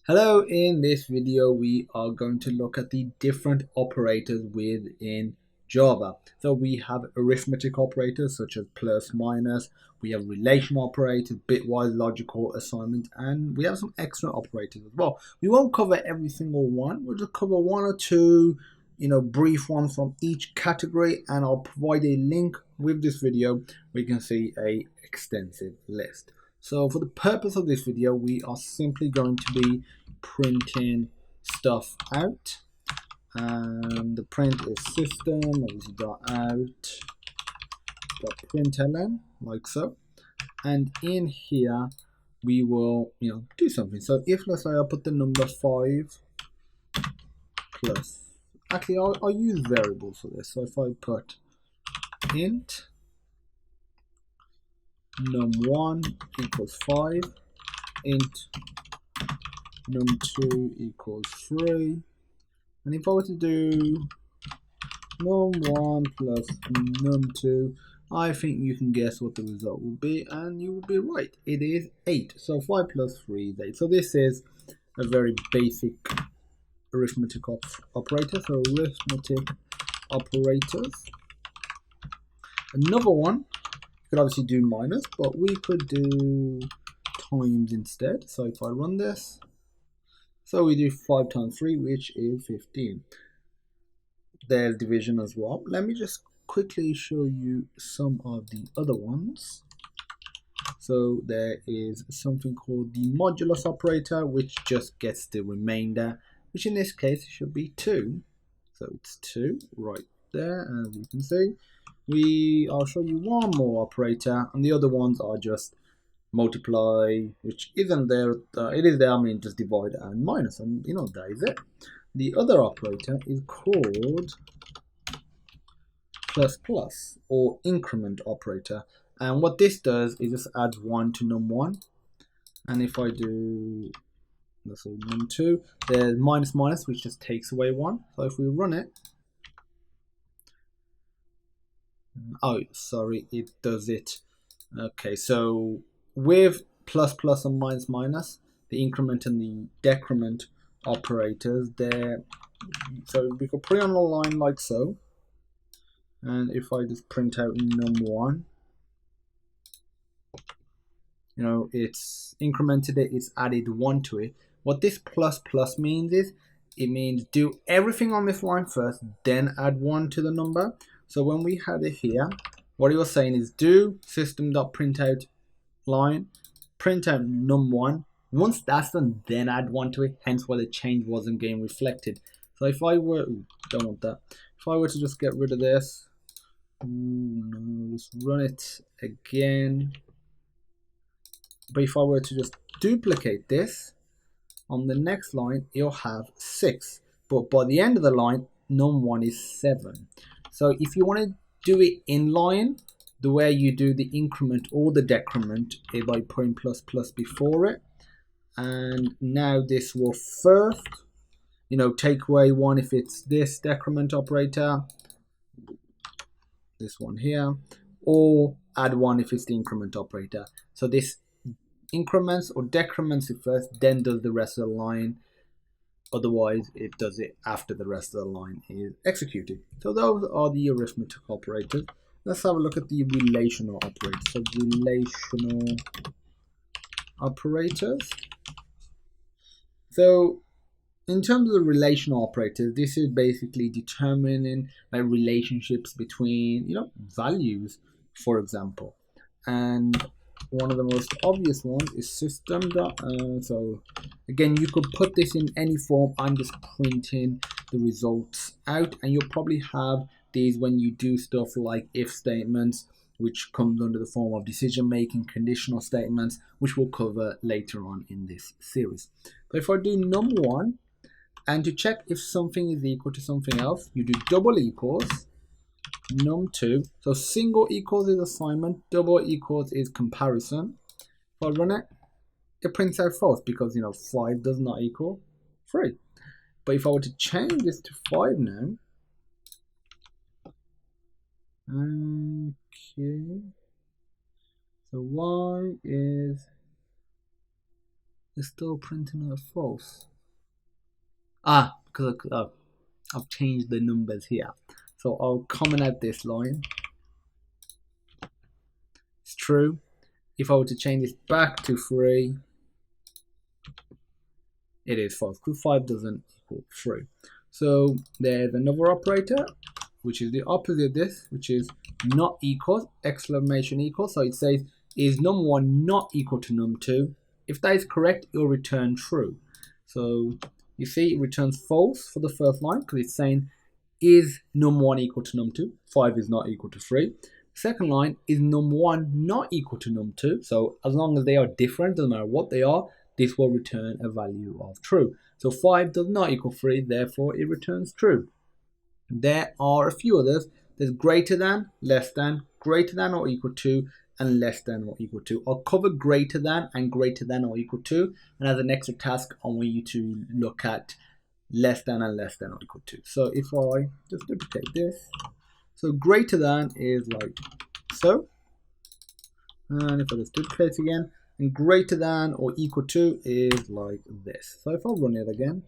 Hello, in this video we are going to look at the different operators within Java. So we have arithmetic operators such as plus, minus, we have relational operators, bitwise logical assignment, and we have some extra operators as well. We won't cover every single one, we'll just cover one or two brief ones from each category, and I'll provide a link with this video where you can see a extensive list. So for the purpose of this video, we are simply going to be printing stuff out, and the print is system .out.println, like so, and in here we will do something. So if, let's say, I put the number 5 plus, actually I'll use variables for this. So if I put int num1 equals 5, int num2 equals 3, and if I were to do num1 plus num2, I think you can guess what the result will be, and you will be right. It is 8. So 5 plus 3 is 8. So this is a very basic arithmetic operator. So arithmetic operators. Another one, you could obviously do minus, but we could do times instead. So if I run this, so we do 5 times 3, which is 15. There's division as well. Let me just quickly show you some of the other ones. So there is something called the modulus operator, which just gets the remainder, which in this case should be 2. So it's 2 right there, as you can see. I'll show you one more operator, and the other ones are just multiply, which isn't there. It is there, I mean just divide and minus, and that is it. The other operator is called plus plus, or increment operator, and what this does is just adds 1 to num1, and if I do, let's say, num2, there's minus minus, which just takes away 1. So if we run it, oh sorry, it does it. Okay, so with plus plus and minus minus, the increment and the decrement operators there, so we could put it on a line like so, and if I just print out num1, it's incremented it, it's added 1 to it. What this plus plus means is, it means do everything on this line first, then add 1 to the number. So when we have it here, what it was saying is do system.printout line, print out num1. Once that's done, then add 1 to it, hence why the change wasn't getting reflected. So if I were, don't want that. If I were to just get rid of this, just run it again. But if I were to just duplicate this, on the next line, you'll have 6. But by the end of the line, num1 is 7. So if you want to do it in line, the way you do the increment or the decrement is by putting plus plus before it. And now this will first, take away 1 if it's this decrement operator, this one here, or add 1 if it's the increment operator. So this increments or decrements it first, then does the rest of the line. Otherwise, it does it after the rest of the line is executed. So those are the arithmetic operators. Let's have a look at the relational operators. So relational operators. So in terms of the relational operators, this is basically determining relationships between values, for example. And one of the most obvious ones is system. So again, you could put this in any form. I'm just printing the results out, and you'll probably have these when you do stuff like if statements, which comes under the form of decision making, conditional statements, which we'll cover later on in this series. But if I do num1, and to check if something is equal to something else, you do double equals num2. So single equals is assignment, double equals is comparison. If I run it, it prints out false because 5 does not equal 3. But if I were to change this to 5 now, okay, so y is It's still printing out false. Because I've changed the numbers here. So I'll comment out this line. It's true. If I were to change this back to 3, it is false because 5 doesn't equal 3. So there's another operator, which is the opposite of this, which is not equal, exclamation equal. So it says, is num1 not equal to num2? If that is correct, it will return true. So you see it returns false for the first line because it's saying, is num1 equal to num2? 5 is not equal to 3. Second line, is num1 not equal to num2? So as long as they are different, doesn't matter what they are, this will return a value of true. So 5 does not equal 3, therefore it returns true. There are a few others. There's greater than, less than, greater than or equal to, and less than or equal to. I'll cover greater than and greater than or equal to, and as an extra task, I want you to look at less than and less than or equal to. So if I just duplicate this, so greater than is like so, and if I just duplicate again, and greater than or equal to is like this. So if I run it again,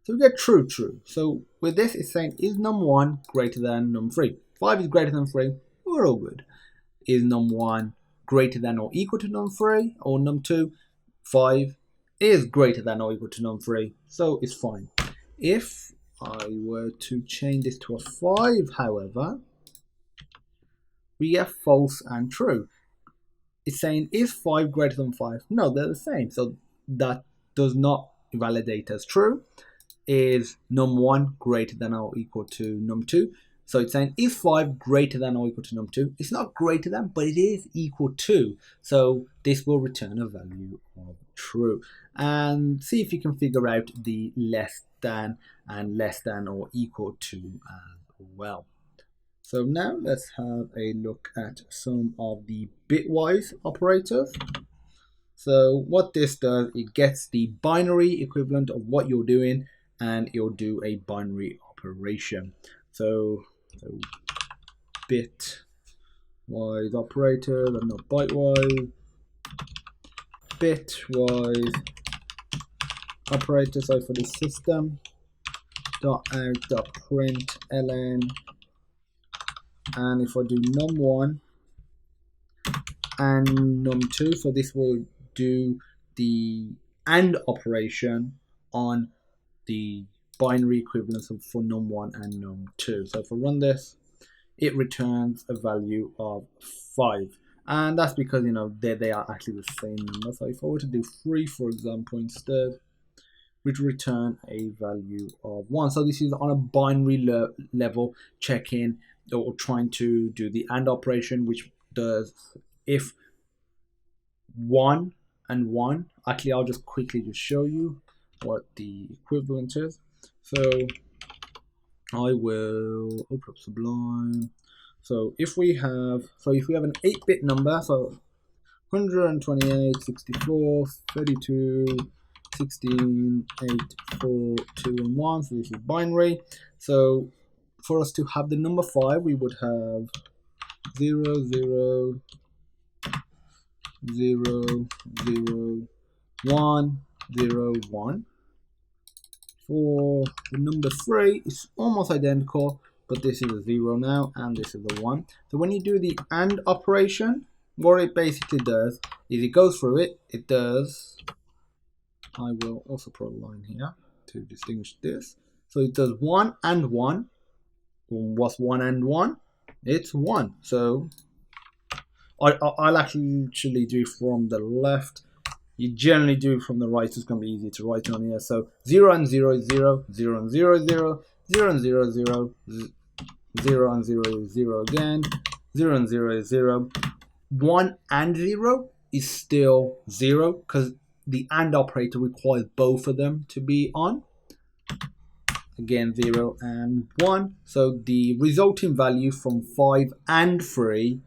so we get true, true. So with this, it's saying, is num1 greater than num3? 5 is greater than 3, we're all good. Is num1 greater than or equal to num3 or num2? 5 is greater than or equal to num3, so it's fine. If I were to change this to a 5, however, we get false and true. It's saying, is 5 greater than 5? No, they're the same, so that does not validate as true. Is num1 greater than or equal to num2? So it's saying, is 5 greater than or equal to num2? It's not greater than, but it is equal to. So this will return a value of true. And see if you can figure out the less than and less than or equal to as well. So now let's have a look at some of the bitwise operators. So what this does, it gets the binary equivalent of what you're doing, and it'll do a binary operation. So bitwise operator, and not bytewise, bitwise operator. So for the system dot out dot print ln, and if I do num1 and num2, so this will do the AND operation on the binary equivalence for num1 and num2. So if I run this, it returns a value of 5, and that's because they are actually the same number. So if I were to do 3, for example, instead, which return a value of 1. So this is on a binary level, checking or trying to do the AND operation, which does if 1 and 1. Actually, I'll just quickly just show you what the equivalent is. So I will open up Sublime. So if we have an 8-bit number, so 128, 64, 32, 16, 8, 4, 2, and 1. So this is binary. So for us to have the number 5, we would have 0, 0, 0, 0, 1, 0, 1. For the number 3, it's almost identical, but this is a 0 now, and this is a 1. So when you do the AND operation, what it basically does is it goes through it. It does, I will also put a line here to distinguish this. So it does 1 and 1. What's 1 and 1? It's 1. So I'll actually do it from the left. You generally do it from the right, so it's going to be easy to write on here. So 0 and 0 is 0, 0 and 0 is 0, 0 and 0 is 0, 0 and 0 is 0 again, 0 and 0 is 0. 1 and 0 is still 0 because the AND operator requires both of them to be on. Again, 0 and 1. So the resulting value from 5 and 3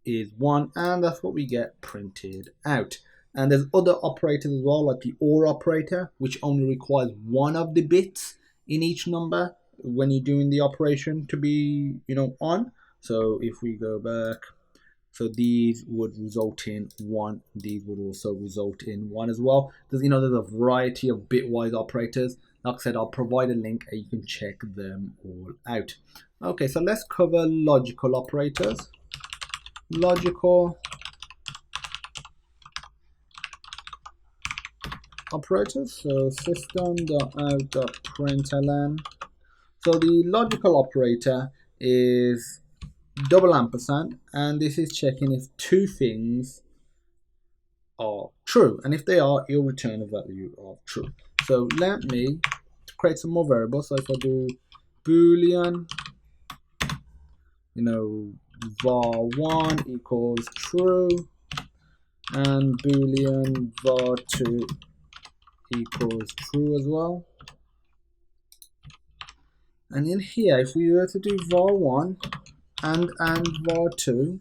is 1, and that's what we get printed out. And there's other operators as well, like the OR operator, which only requires one of the bits in each number when you're doing the operation to be, on. So if we go back, So these would result in 1. These would also result in 1 as well. There's a variety of bitwise operators. Like I said, I'll provide a link and you can check them all out. Okay, so let's cover logical operators. Logical operators. So system.out.println. So the logical operator is double ampersand, and this is checking if two things are true, and if they are, it'll return a value of true. So let me create some more variables. So if I do boolean, var1 equals true, and boolean var2 equals true as well. And in here, if we were to do var1 and var2,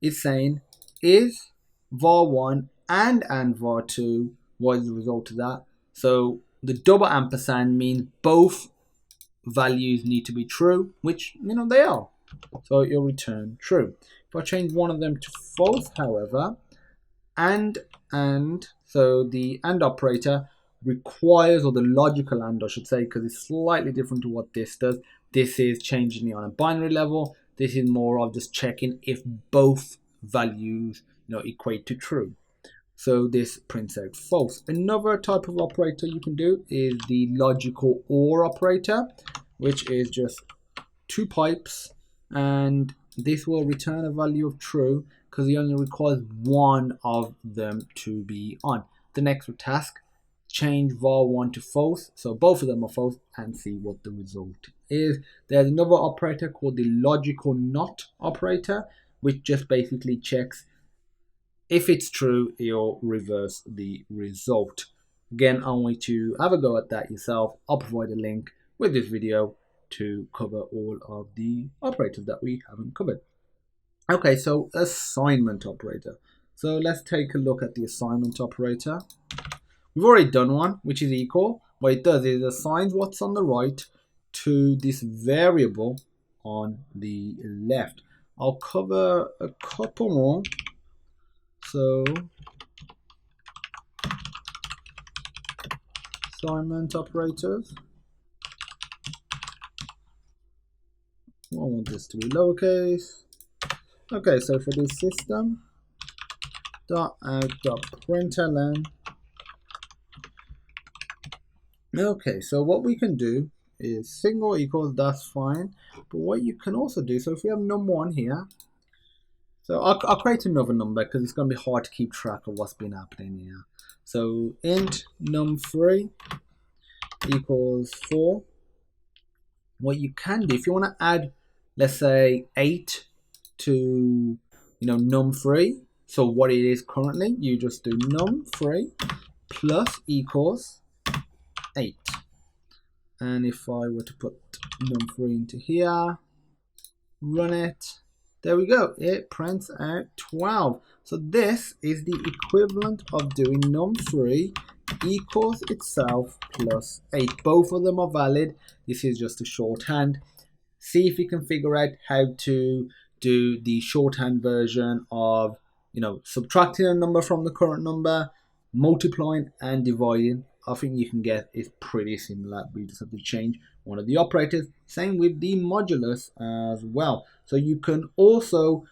it's saying is var1 and var2, what is the result of that? So the double ampersand means both values need to be true, which they are. So it'll return true. If I change one of them to false, however, and so the AND operator requires, or the logical AND I should say, because it's slightly different to what this does. This is changing it on a binary level. This is more of just checking if both values equate to true. So this prints out false. Another type of operator you can do is the logical OR operator, which is just two pipes, and this will return a value of true because it only requires one of them to be on. The next task, change var1 to false, so both of them are false, and see what the result is. There's another operator called the logical NOT operator, which just basically checks if it's true, it'll reverse the result. Again, I want you to have a go at that yourself. I'll provide a link with this video to cover all of the operators that we haven't covered. Okay, so assignment operator. So let's take a look at the assignment operator. We've already done one, which is equal. What it does is it assigns what's on the right to this variable on the left. I'll cover a couple more. So assignment operators. I want this to be lowercase. Okay, so for this system .out.println. Okay, so what we can do is single equals, that's fine. But what you can also do, so if we have num1 here, so I'll create another number because it's going to be hard to keep track of what's been happening here. So int num3 equals 4. What you can do, if you want to add, let's say 8 to num3, so what it is currently, you just do num3 plus equals 8. And if I were to put num3 into here, run it, there we go, it prints out 12. So this is the equivalent of doing num3 equals itself plus 8. Both of them are valid. This is just a shorthand. See if you can figure out how to do the shorthand version of subtracting a number from the current number, multiplying and dividing. I think you can get it's pretty similar. We just have to change one of the operators. Same with the modulus as well. So you can also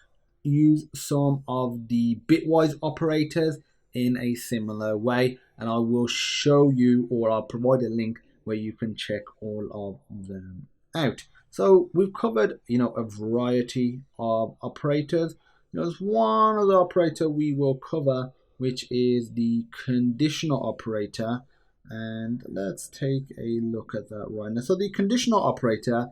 use some of the bitwise operators in a similar way, and I will show you, or I'll provide a link where you can check all of them out. So we've covered a variety of operators. There's one other operator we will cover, which is the conditional operator. And let's take a look at that right now. So the conditional operator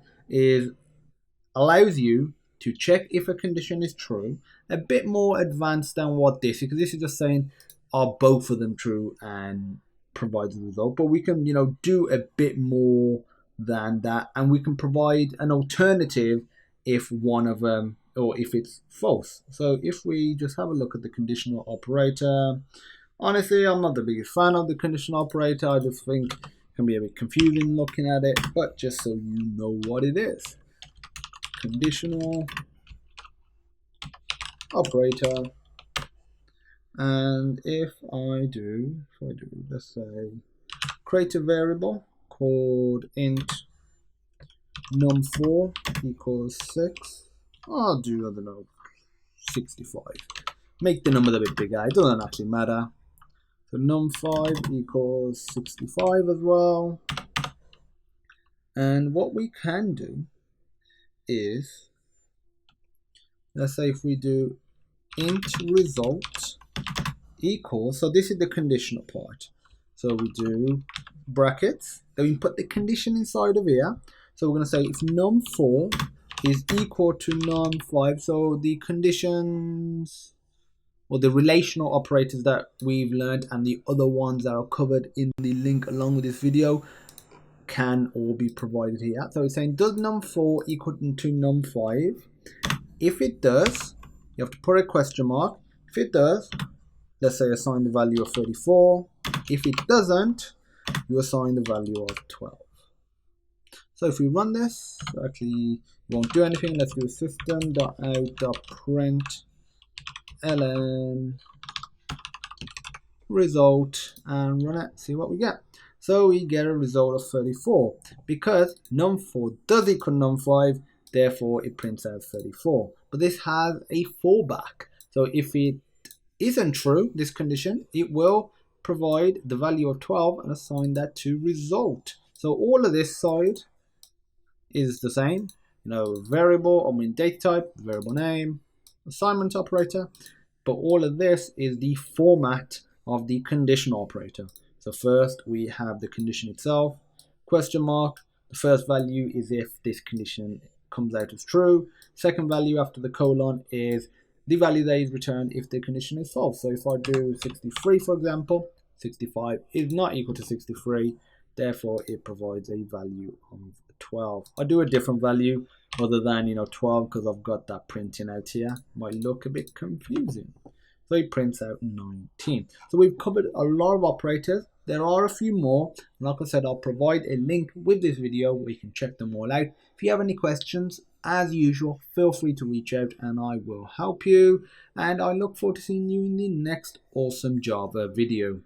allows you to check if a condition is true. A bit more advanced than what this is, because this is just saying are both of them true and provides the result. But we can do a bit more than that, and we can provide an alternative if one of them, or if it's false. So if we just have a look at the conditional operator, honestly, I'm not the biggest fan of the conditional operator. I just think it can be a bit confusing looking at it, but just so you know what it is. Conditional operator. And if I do, let's say, create a variable called int num4 equals 6. I'll do, I don't know, 65. Make the number a bit bigger, it doesn't actually matter. So num5 equals 65 as well. And what we can do is, let's say if we do int result equals, so this is the conditional part. So we do brackets, then we put the condition inside of here. So we're going to say if num4 is equal to num5, so the conditions or the relational operators that we've learned and the other ones that are covered in the link along with this video can all be provided here. So it's saying, does num4 equal to num5? If it does, you have to put a question mark. If it does, let's say assign the value of 34. If it doesn't, you assign the value of 12. So if we run this, actually won't do anything. Let's do system.out.println result and run it, see what we get. So we get a result of 34 because num4 does equal num5, therefore it prints out 34. But this has a fallback. So if it isn't true, this condition, it will provide the value of 12 and assign that to result. So all of this side is the same, variable, data type, variable name, assignment operator, but all of this is the format of the conditional operator. So first we have the condition itself, question mark, the first value is if this condition comes out as true, second value after the colon is the value that is returned if the condition is false. So if I do 63 for example, 65 is not equal to 63, therefore it provides a value of 12. I do a different value other than 12 because I've got that printing out here. Might look a bit confusing. So it prints out 19. So we've covered a lot of operators. There are a few more. Like I said, I'll provide a link with this video where you can check them all out. If you have any questions, as usual, feel free to reach out and I will help you. And I look forward to seeing you in the next awesome Java video.